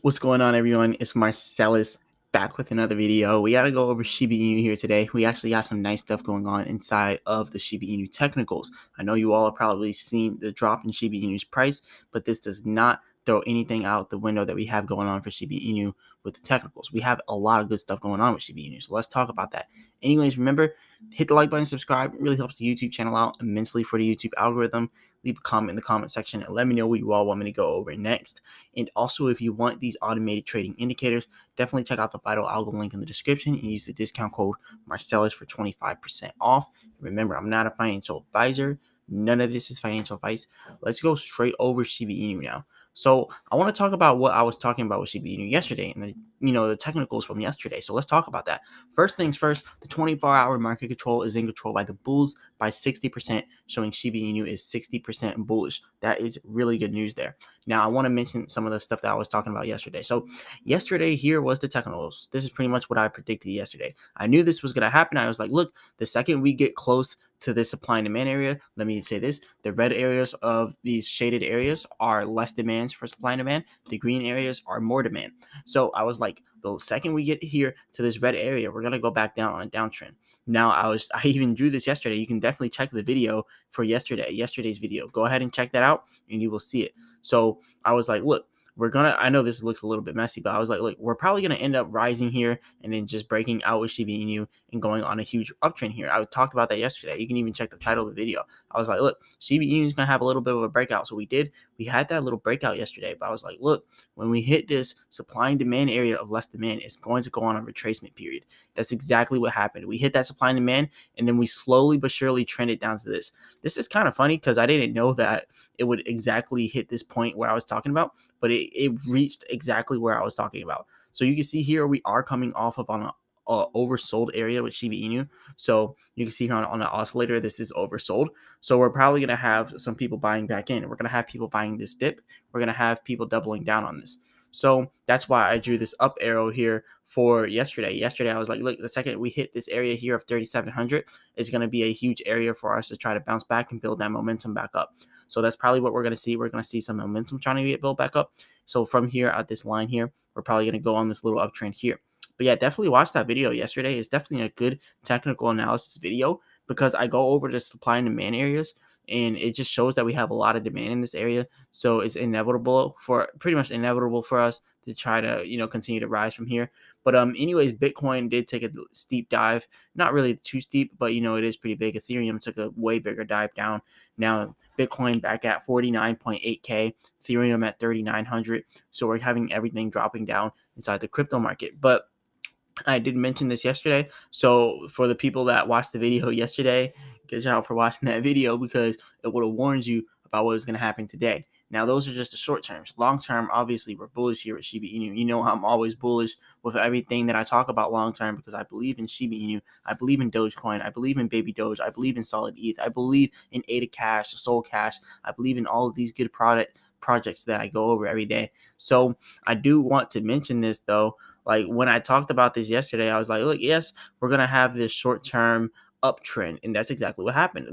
What's going on, everyone? It's Marsellis back with another video. We got to go over Shiba Inu here today. We actually got some nice stuff going on inside of the Shiba Inu technicals. I know you all have probably seen the drop in Shiba Inu's price, but this does not throw anything out the window that we have going on for Shiba Inu with the technicals. We have a lot of good stuff going on with Shiba Inu, so let's talk about that. Anyways, remember, hit the like button, subscribe. It really helps the YouTube channel out immensely for the YouTube algorithm. Leave a comment in the comment section and let me know what you all want me to go over next. And also, if you want these automated trading indicators, definitely check out the Vital Algo link in the description and use the discount code Marsellis for 25% off. Remember, I'm not a financial advisor. None of this is financial advice. Let's go straight over Shiba Inu now. So I want to talk about what I was talking about with Shiba Inu yesterday and the technicals from yesterday. So let's talk about that. First things first, the 24-hour market control is in control by the bulls by 60%, showing Shiba Inu is 60% bullish. That is really good news there. Now, I want to mention some of the stuff that I was talking about yesterday. So, yesterday here was the technicals. This is pretty much what I predicted yesterday. I knew this was going to happen. I was like, look, the second we get close to this supply and demand area, let me say this, the red areas of these shaded areas are less demands for supply and demand. The green areas are more demand. So, I was like, the second we get here to this red area, we're going to go back down on a downtrend. Now, I even drew this yesterday. You can definitely check the video for yesterday's video. Go ahead and check that out and you will see it. So I was like, look, I know this looks a little bit messy, but I was like, look, we're probably going to end up rising here and then just breaking out with Shiba Inu and going on a huge uptrend here. I talked about that yesterday. You can even check the title of the video. I was like, look, Shiba Inu is going to have a little bit of a breakout. So we had that little breakout yesterday, but I was like, look, when we hit this supply and demand area of less demand, it's going to go on a retracement period. That's exactly what happened. We hit that supply and demand, and then we slowly but surely trended down to this. This is kind of funny because I didn't know that it would exactly hit this point where I was talking about, but it reached exactly where I was talking about. So you can see here we are coming off of on a oversold area with Shiba Inu. So you can see here on the oscillator, this is oversold. So we're probably going to have some people buying back in. We're going to have people buying this dip. We're going to have people doubling down on this. So that's why I drew this up arrow here for yesterday. Yesterday, I was like, look, the second we hit this area here of 3,700, it's going to be a huge area for us to try to bounce back and build that momentum back up. So that's probably what we're going to see. We're going to see some momentum trying to get built back up. So from here at this line here, we're probably going to go on this little uptrend here. But yeah, definitely watch that video yesterday. It's definitely a good technical analysis video because I go over the supply and demand areas, and it just shows that we have a lot of demand in this area. So it's pretty much inevitable for us to try to, continue to rise from here. But anyways, Bitcoin did take a steep dive. Not really too steep, but it is pretty big. Ethereum took a way bigger dive down. Now Bitcoin back at 49.8K, Ethereum at 3,900. So we're having everything dropping down inside the crypto market. But I did mention this yesterday. So for the people that watched the video yesterday, good job for watching that video because it would have warned you about what was going to happen today. Now, those are just the short terms. Long term, obviously, we're bullish here at Shiba Inu. You know, I'm always bullish with everything that I talk about long term because I believe in Shiba Inu. I believe in Dogecoin. I believe in Baby Doge. I believe in Solid ETH. I believe in ADA Cash, Soul Cash. I believe in all of these good projects that I go over every day. So I do want to mention this though. Like when I talked about this yesterday, I was like, look, yes, we're going to have this short term uptrend. And that's exactly what happened,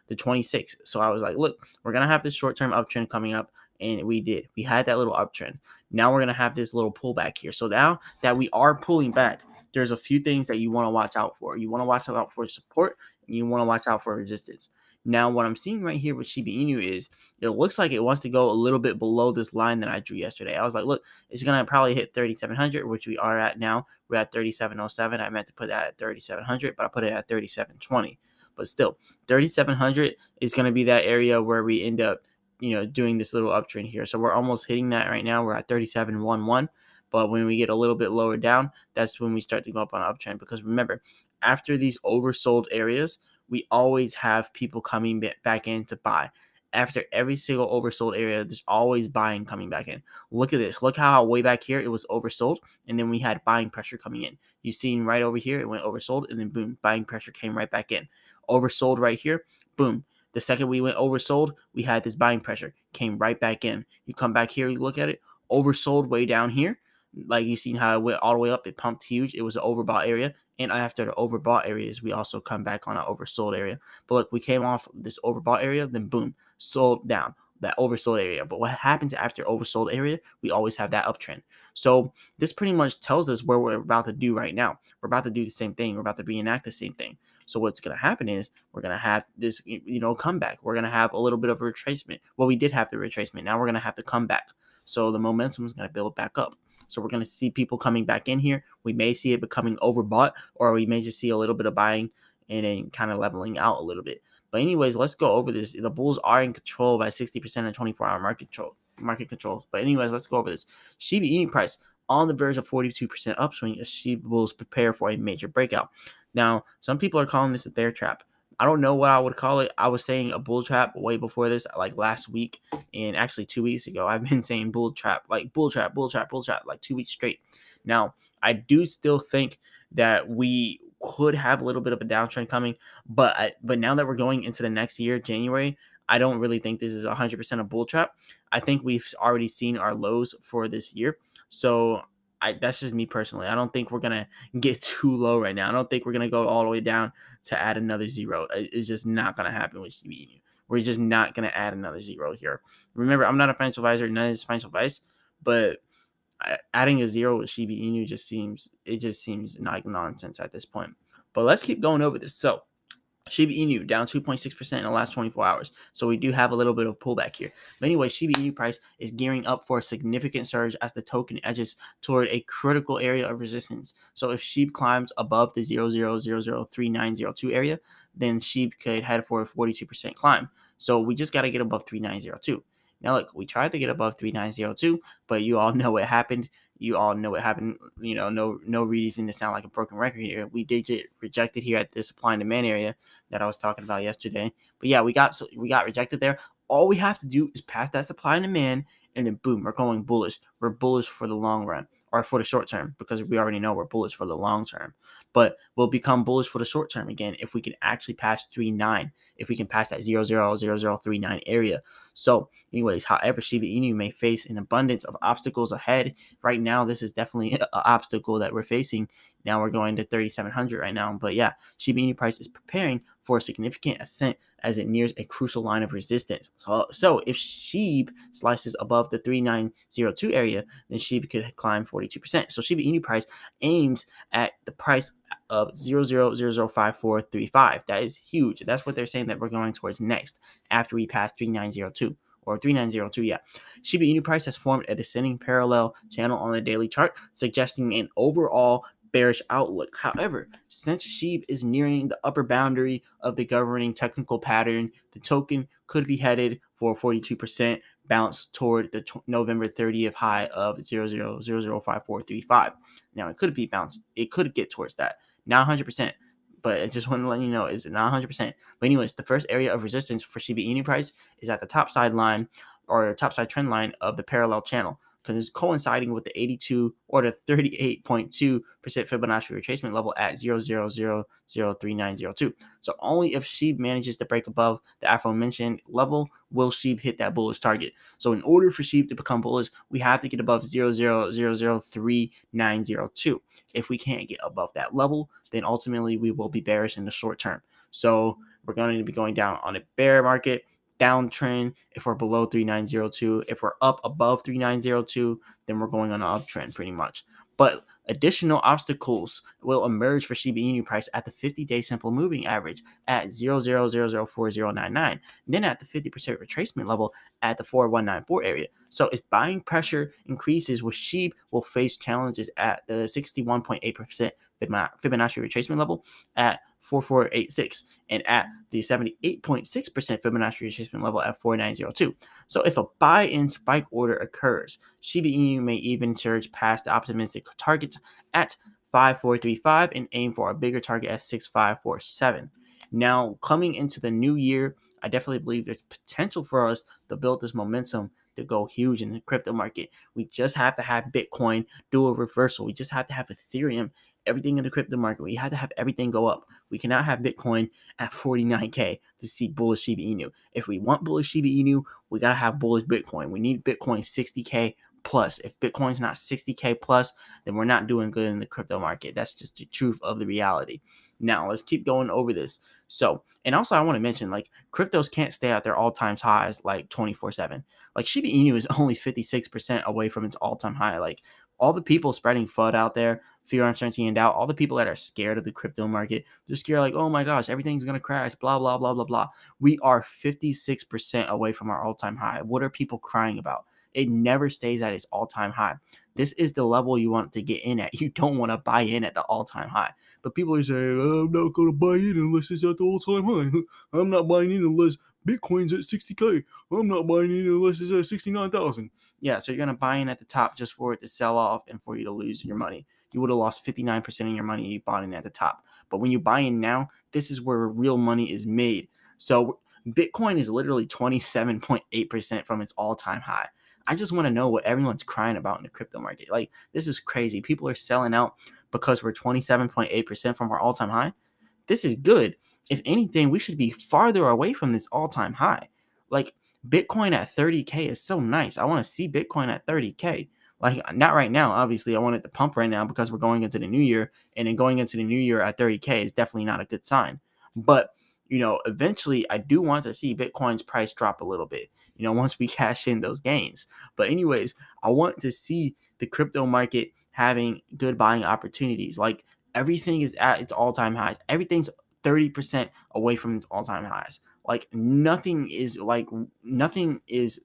the 26th. So I was like, look, we're going to have this short term uptrend coming up. And we did. We had that little uptrend. Now we're going to have this little pullback here. So now that we are pulling back, there's a few things that you want to watch out for. You want to watch out for support and you want to watch out for resistance. Now, what I'm seeing right here with Shiba Inu is it looks like it wants to go a little bit below this line that I drew yesterday. I was like, look, it's going to probably hit 3,700, which we are at now. We're at 3,707. I meant to put that at 3,700, but I put it at 3,720. But still, 3,700 is going to be that area where we end up, doing this little uptrend here. So we're almost hitting that right now. We're at 3711. But when we get a little bit lower down, that's when we start to go up on an uptrend. Because remember, after these oversold areas, we always have people coming back in to buy. After every single oversold area, there's always buying coming back in. Look at this. Look how way back here it was oversold, and then we had buying pressure coming in. You seen right over here, it went oversold, and then boom, buying pressure came right back in. Oversold right here, boom. The second we went oversold, we had this buying pressure, came right back in. You come back here, you look at it, oversold way down here. Like you seen how it went all the way up, it pumped huge. It was an overbought area. And after the overbought areas, we also come back on an oversold area. But look, we came off this overbought area, then boom, sold down. that oversold area. But what happens after oversold area? We always have that uptrend. So this pretty much tells us where we're about to do right now. We're about to do the same thing. We're about to reenact the same thing. So what's going to happen is we're going to have this, comeback. We're going to have a little bit of a retracement. Well, we did have the retracement. Now we're going to have to come back. So the momentum is going to build back up. So we're going to see people coming back in here. We may see it becoming overbought, or we may just see a little bit of buying and then kind of leveling out a little bit. But anyways, let's go over this. The bulls are in control by 60% of 24-hour market control. But anyways, let's go over this. Shiba Inu price on the verge of 42% upswing as Shiba bulls prepare for a major breakout. Now, some people are calling this a bear trap. I don't know what I would call it. I was saying a bull trap way before this, like last week, and actually 2 weeks ago. I've been saying bull trap, like bull trap, like 2 weeks straight. Now, I do still think that we could have a little bit of a downtrend coming, but now that we're going into the next year, January, I don't really think this is 100% a bull trap. I think we've already seen our lows for this year, so that's just me personally. I don't think we're gonna get too low right now. I don't think we're gonna go all the way down to add another zero. It's just not gonna happen with Shiba Inu. We're just not gonna add another zero here. Remember, I'm not a financial advisor. None of this is financial advice, but adding a zero with Shiba Inu just seems like nonsense at this point. But let's keep going over this. So Shiba Inu down 2.6% in the last 24 hours. So we do have a little bit of pullback here. But anyway, Shiba Inu price is gearing up for a significant surge as the token edges toward a critical area of resistance. So if SHIB climbs above the 0.00003902 area, then SHIB could head for a 42% climb. So we just got to get above 3902. Now look, we tried to get above 3902, but you all know what happened. No reason to sound like a broken record here. We did get rejected here at the supply and demand area that I was talking about yesterday. But yeah, we got rejected there. All we have to do is pass that supply and demand, and then boom, we're going bullish. We're bullish for the long run, or for the short term, because we already know we're bullish for the long term. But we'll become bullish for the short term again if we can actually pass 39, if we can pass that 0.000039 area. So anyways, however, Shiba Inu may face an abundance of obstacles ahead. Right now, this is definitely an obstacle that we're facing. Now we're going to 3,700 right now. But yeah, Shiba Inu price is preparing for a significant ascent as it nears a crucial line of resistance. So if SHIB slices above the 3902 area, then SHIB could climb 42%. So Shiba Inu price aims at the price of 0.005435. That is huge. That's what they're saying that we're going towards next after we pass 3902. Or 3902, yeah. Shiba Inu price has formed a descending parallel channel on the daily chart, suggesting an overall bearish outlook. However, since SHIB is nearing the upper boundary of the governing technical pattern, the token could be headed for a 42% bounce toward the November 30th high of 0.005435. Now, it could be bounced. It could get towards that. Not 100%. But I just want to let you know, it's not 100%. But anyways, the first area of resistance for Shiba Inu price is at the top side line, or top side trend line of the parallel channel, because it's coinciding with the 82 or the 38.2% Fibonacci retracement level at 0.00003902. So only if SHIB manages to break above the aforementioned level will SHIB hit that bullish target. So in order for SHIB to become bullish, we have to get above 0.00003902. If we can't get above that level, then ultimately we will be bearish in the short term. So we're going to be going down on a bear market, downtrend if we're below 3902. If we're up above 3902, then we're going on an uptrend pretty much. But additional obstacles will emerge for Shiba Inu price at the 50-day simple moving average at 0.00004099, then at the 50% retracement level at the 4194 area. So if buying pressure increases, with SHIB will face challenges at the 61.8% Fibonacci retracement level at 4486 and at the 78.6% Fibonacci retracement level at 4902. So if a buy-in spike order occurs, Shiba Inu may even surge past the optimistic targets at 5435 and aim for a bigger target at 6547. Now, coming into the new year, I definitely believe there's potential for us to build this momentum to go huge in the crypto market. We just have to have Bitcoin do a reversal. We just have to have Ethereum, everything in the crypto market. We have to have everything go up. We cannot have Bitcoin at 49K to see bullish Shiba Inu. If we want bullish Shiba Inu, we got to have bullish Bitcoin. We need Bitcoin 60K plus. If Bitcoin's not 60K plus, then we're not doing good in the crypto market. That's just the truth of the reality. Now, let's keep going over this. So, and also I want to mention, like, cryptos can't stay at their all-time highs like 24/7. Like, Shiba Inu is only 56% away from its all-time high. Like, all the people spreading FUD out there, fear, uncertainty, and doubt, all the people that are scared of the crypto market, they're scared like, oh my gosh, everything's going to crash, blah, blah, blah, blah, blah. We are 56% away from our all-time high. What are people crying about? It never stays at its all-time high. This is the level you want to get in at. You don't want to buy in at the all-time high. But people are saying, I'm not going to buy in unless it's at the all-time high. I'm not buying in unless Bitcoin's at 60K. I'm not buying in unless it's at 69,000. Yeah, so you're going to buy in at the top just for it to sell off and for you to lose your money. You would have lost 59% of your money if you bought in at the top. But when you buy in now, this is where real money is made. So Bitcoin is literally 27.8% from its all-time high. I just want to know what everyone's crying about in the crypto market. Like, this is crazy. People are selling out because we're 27.8% from our all-time high. This is good. If anything, we should be farther away from this all-time high. Like, Bitcoin at 30K is so nice. I want to see Bitcoin at 30K. Like, not right now. Obviously, I want it to pump right now because we're going into the new year. And then going into the new year at 30K is definitely not a good sign. But, eventually I do want to see Bitcoin's price drop a little bit, once we cash in those gains. But anyways, I want to see the crypto market having good buying opportunities. Like, everything is at its all-time highs. Everything's 30% away from its all-time highs. Like, nothing is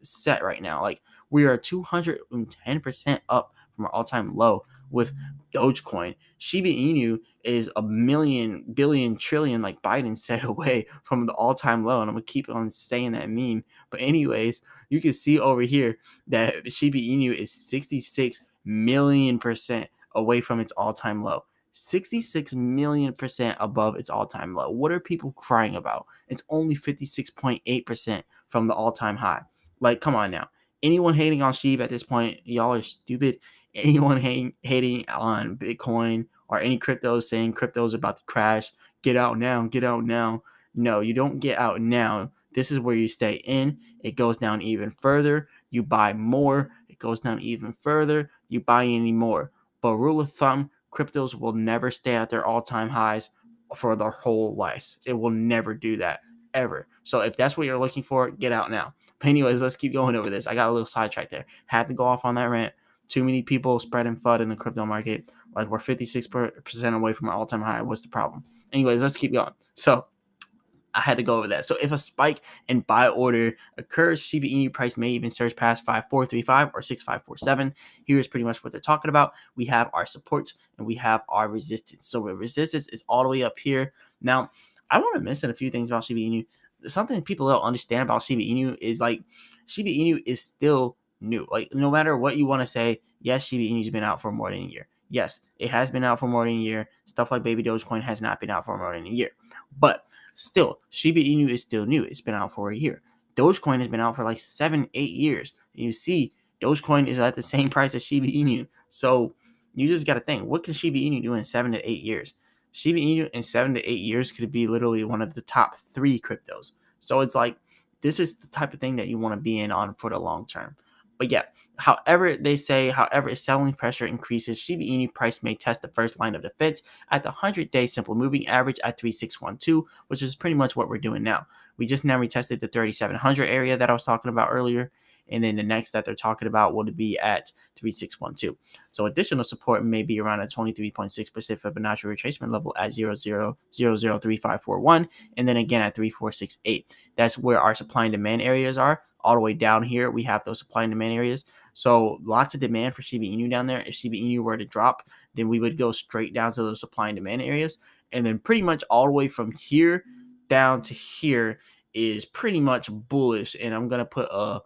set right now. Like, we are 210% up from our all-time low with Dogecoin. Shiba Inu is a million, billion, trillion, like Biden said, away from the all-time low. And I'm gonna keep on saying that meme. But anyways, you can see over here that Shiba Inu is 66 million% away from its all-time low. 66 million% above its all-time low. What are people crying about? It's only 56.8% from the all-time high. Like, come on now. Anyone hating on Shiba at this point, y'all are stupid. Anyone hating on Bitcoin or any cryptos saying crypto's about to crash, get out now, get out now. No, you don't get out now. This is where you stay in. It goes down even further. You buy more. It goes down even further. You buy any more. But rule of thumb, cryptos will never stay at their all-time highs for their whole lives. It will never do that, ever. So if that's what you're looking for, get out now. But anyways, let's keep going over this. I got a little sidetracked there. Had to go off on that rant. Too many people spreading FUD in the crypto market. Like, we're 56% away from our all-time high. What's the problem? Anyways, let's keep going. So I had to go over that. So if a spike in buy order occurs, Shiba Inu price may even surge past 5435 or 6547. Here's pretty much what they're talking about. We have our supports and we have our resistance. So the resistance is all the way up here. Now, I want to mention a few things about Shiba Inu. Something people don't understand about Shiba Inu is, like, Shiba Inu is still new. Like, no matter what you want to say, yes, Shiba Inu's been out for more than a year. Yes, it has been out for more than a year. Stuff like Baby Dogecoin has not been out for more than a year. But still, Shiba Inu is still new. It's been out for a year. Dogecoin has been out for like 7-8 years. You see, Dogecoin is at the same price as Shiba Inu. So you just got to think, what can Shiba Inu do in 7 to 8 years? Shiba Inu in 7 to 8 years could be literally one of the top 3 cryptos. So it's like, this is the type of thing that you want to be in on for the long term. But yeah, however, if selling pressure increases, Shiba Inu price may test the first line of defense at the 100-day simple moving average at 3612, which is pretty much what we're doing now. We just now retested the 3700 area that I was talking about earlier, and then the next that they're talking about will be at 3612. So additional support may be around a 23.6% Fibonacci retracement level at 0.003541, and then again at 3468. That's where our supply and demand areas are. All the way down here, we have those supply and demand areas. So lots of demand for Shiba Inu down there. If Shiba Inu were to drop, then we would go straight down to those supply and demand areas. And then pretty much all the way from here down to here is pretty much bullish. And I'm going to put a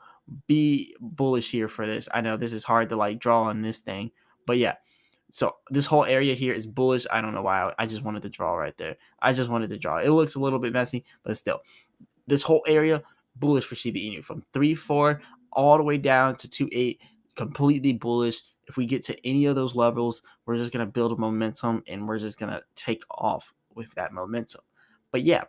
B bullish here for this. I know this is hard to like draw on this thing, but yeah. So this whole area here is bullish. I don't know why. I just wanted to draw right there. I just wanted to draw. It looks a little bit messy, but still. This whole area, bullish for Shiba Inu from 3.4 all the way down to 2.8, completely bullish. If we get to any of those levels, we're just going to build a momentum and we're just going to take off with that momentum. But yeah,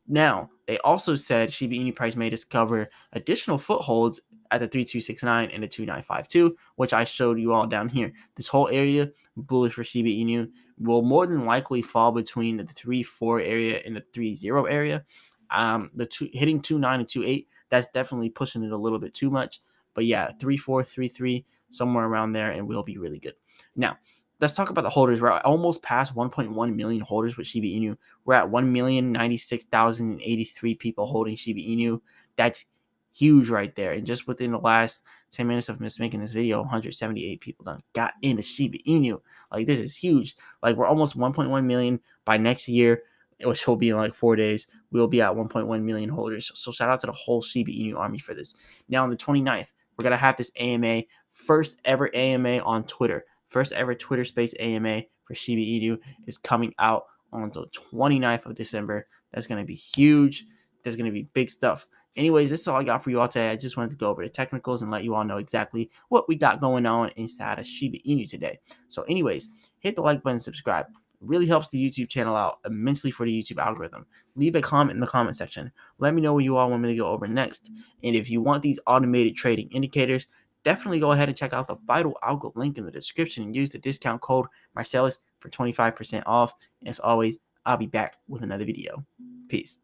now they also said Shiba Inu price may discover additional footholds at the 3269 and the 2952, which I showed you all down here. This whole area, bullish for Shiba Inu, will more than likely fall between the 3.4 area and the 3.0 area. Hitting 2.9 and 2.8, that's definitely pushing it a little bit too much. But yeah, 3.4, 3.3, somewhere around there, and we'll be really good. Now, let's talk about the holders. We're almost past 1.1 million holders with Shiba Inu. We're at 1,096,083 people holding Shiba Inu. That's huge right there. And just within the last 10 minutes of us making this video, 178 people done got into Shiba Inu. Like, this is huge. Like, we're almost 1.1 million by next year, which will be in like 4 days. We'll be at 1.1 million holders. So shout out to the whole Shiba Inu army for this. Now on the 29th, we're going to have this AMA, first ever AMA on Twitter. First ever Twitter Space AMA for Shiba Inu is coming out on the 29th of December. That's going to be huge. There's going to be big stuff. Anyways, this is all I got for you all today. I just wanted to go over the technicals and let you all know exactly what we got going on inside of Shiba Inu today. So anyways, hit the like button, subscribe. It really helps the YouTube channel out immensely for the YouTube algorithm. Leave a comment in the comment section. Let me know what you all want me to go over next. And if you want these automated trading indicators, definitely go ahead and check out the Vital Algo link in the description and use the discount code Marsellis for 25% off. And as always, I'll be back with another video. Peace.